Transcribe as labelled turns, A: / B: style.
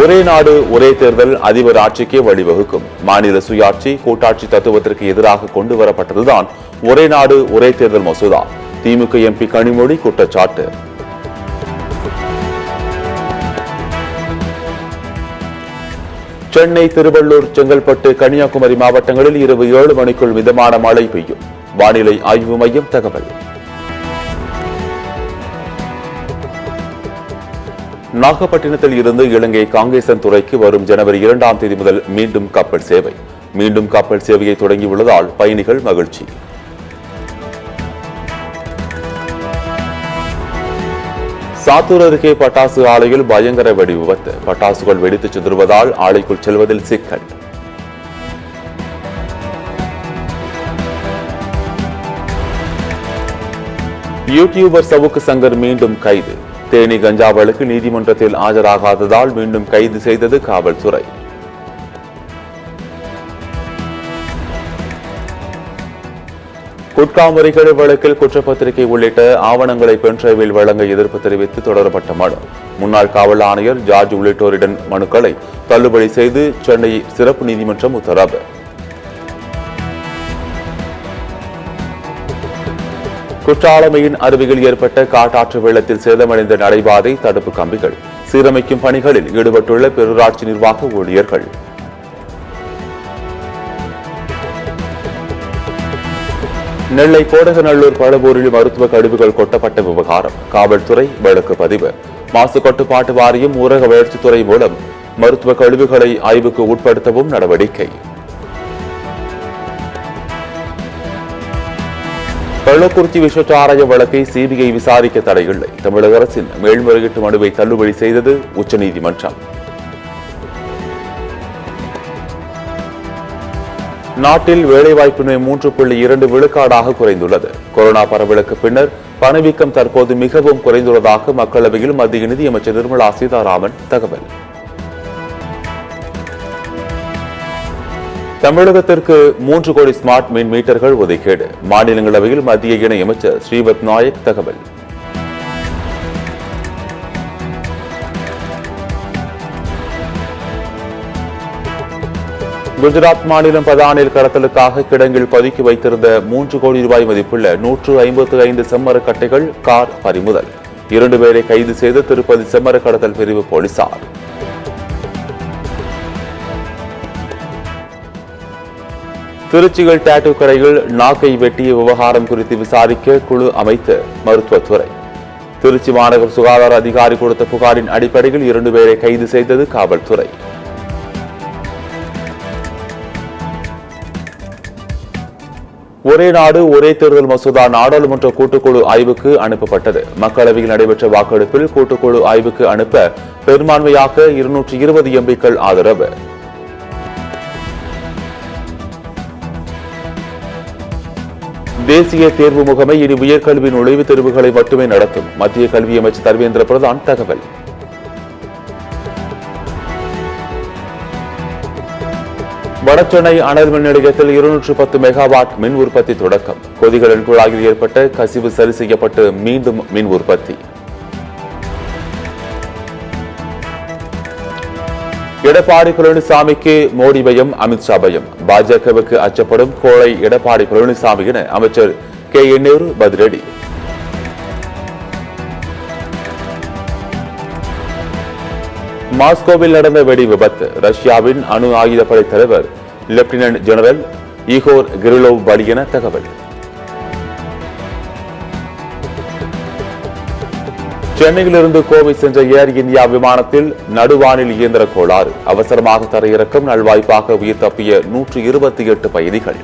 A: ஒரே நாடு ஒரே தேர்தல் அதிபர் ஆட்சிக்கே வழிவகுக்கும். மாநில சுயாட்சி கூட்டாட்சி தத்துவத்திற்கு எதிராக கொண்டு வரப்பட்டதுதான் ஒரே நாடு ஒரே தேர்தல் மசோதா. திமுக எம்பி கனிமொழி குற்றச்சாட்டு. சென்னை, திருவள்ளூர், செங்கல்பட்டு, கன்னியாகுமரி மாவட்டங்களில் இரவு 7 மணிக்குள் மிதமான மழை பெய்யும். வானிலை ஆய்வு மையம் தகவல். நாகப்பட்டினத்தில் இருந்து இலங்கை காங்கேசன் துறைக்கு வரும் ஜனவரி 2ஆம் தேதி முதல் மீண்டும் கப்பல் சேவை. மீண்டும் கப்பல் சேவையை தொடங்கியுள்ளதால் பயணிகள் மகிழ்ச்சி. சாத்தூர் அருகே பட்டாசு ஆலையில் பயங்கர வெடி விபத்து. பட்டாசுகள் வெடித்து சிதறுவதால் ஆலைக்குள் செல்வதில் சிக்கல். யூடியூபர் சவுக்கு சங்கர் மீண்டும் கைது. தேனி கஞ்சா வழக்கு நீதிமன்றத்தில் ஆஜராகாததால் மீண்டும் கைது செய்தது காவல்துறை. குட்கா முறைகேடு வழக்கில் குற்றப்பத்திரிகை உள்ளிட்ட ஆவணங்களை பென்டிரைவில் வழங்க எதிர்ப்பு தெரிவித்து தொடரப்பட்ட மனு. முன்னாள் காவல் ஆணையர் ஜார்ஜ் உள்ளிட்டோரிடம் மனுக்களை தள்ளுபடி செய்து சென்னை சிறப்பு நீதிமன்றம் உத்தரவு. குற்றாலமையின் அருவியில் ஏற்பட்ட காட்டாற்று வெள்ளத்தில் சேதமடைந்த நடைபாதை தடுப்பு கம்பிகள் சீரமைக்கும் பணிகளில் ஈடுபட்டுள்ள பேரூராட்சி நிர்வாக ஊழியர்கள். நெல்லை கோடகநல்லூர் பழவூரில் மருத்துவ கழிவுகள் கொட்டப்பட்ட விவகாரம். காவல்துறை வழக்கு பதிவு. மாசு கட்டுப்பாட்டு வாரியம் ஊரக வளர்ச்சித்துறை மூலம் மருத்துவ கழிவுகளை ஆய்வுக்கு உட்படுத்தவும் நடவடிக்கை. கள்ளக்குறிச்சி விஷச்சாராய வழக்கை சிபிஐ விசாரிக்க தடையில்லை. தமிழக அரசின் மேல்முறையீட்டு மனுவை தள்ளுபடி செய்தது உச்சநீதிமன்றம். நாட்டில் வேலைவாய்ப்பின்மை 3.2 விழுக்காடாக குறைந்துள்ளது. கொரோனா பரவலுக்கு பின்னர் பணவீக்கம் தற்போது மிகவும் குறைந்துள்ளதாக மக்களவையில் மத்திய நிதியமைச்சர் நிர்மலா சீதாராமன் தகவல். தமிழகத்திற்கு 3 கோடி ஸ்மார்ட் மின் மீட்டர்கள் ஒதுக்கீடு. மாநிலங்களவையில் மத்திய இணையமைச்சர் ஸ்ரீபத் நாயக் தகவல். குஜராத் மாநிலம் பதானில் கடத்தலுக்காக கிடங்கில் பதுக்கி வைத்திருந்த 3 கோடி ரூபாய் மதிப்புள்ள 155 செம்மரக் கட்டைகள் கார் பறிமுதல். 2 பேரை கைது செய்த திருப்பதி செம்மரக் கடத்தல் பிரிவு போலீசார். திருச்சியில் டாட்டூ கடையில் நாக்கை வெட்டிய விவகாரம் குறித்து விசாரிக்க குழு அமைத்த மருத்துவத்துறை. திருச்சி மாநகர சுகாதார அதிகாரி கொடுத்த புகாரின் அடிப்படையில் 2 பேரை கைது செய்தது காவல்துறை. ஒரே நாடு ஒரே தேர்தல் மசோதா நாடாளுமன்ற கூட்டுக்குழு ஆய்வுக்கு அனுப்பப்பட்டது. மக்களவையில் நடைபெற்ற வாக்கெடுப்பில் கூட்டுக்குழு ஆய்வுக்கு அனுப்ப பெரும்பான்மையாக 220 எம்பிக்கள் ஆதரவு. தேசிய தேர்வு முகமை இனி உயர்கல்வி நுழைவுத் தேர்வுகளை மட்டுமே நடத்தும். மத்திய கல்வி அமைச்சர் தர்மேந்திர பிரதான் தகவல். வடசென்னை அனல் மின் நிலையத்தில் 210 மெகாவாட் மின் உற்பத்தி தொடக்கம். கொதிகலன் குழாயில் ஏற்பட்ட கசிவு சரி செய்யப்பட்டு மீண்டும் மின் உற்பத்தி. எடப்பாடி பழனிசாமிக்கு மோடி பயம், அமித்ஷா பயம். பாஜகவுக்கு அச்சப்படும் கோழை எடப்பாடி பழனிசாமி என அமைச்சர் கே எண்ணூர் பதிலடி. மாஸ்கோவில் நடந்த வெடி விபத்து. ரஷ்யாவின் அணு ஆயுதப்படை தலைவர் லெப்டினன்ட் ஜெனரல் ஈகோர் கிரிலோவ் பலி என தகவல். சென்னையிலிருந்து கோவை சென்ற ஏர் இந்தியா விமானத்தில் நடுவானில் இயந்திர கோளாறு. அவசரமாக தரையிறக்கம். நல்வாய்ப்பாக உயிர் தப்பிய 128 பயணிகள்.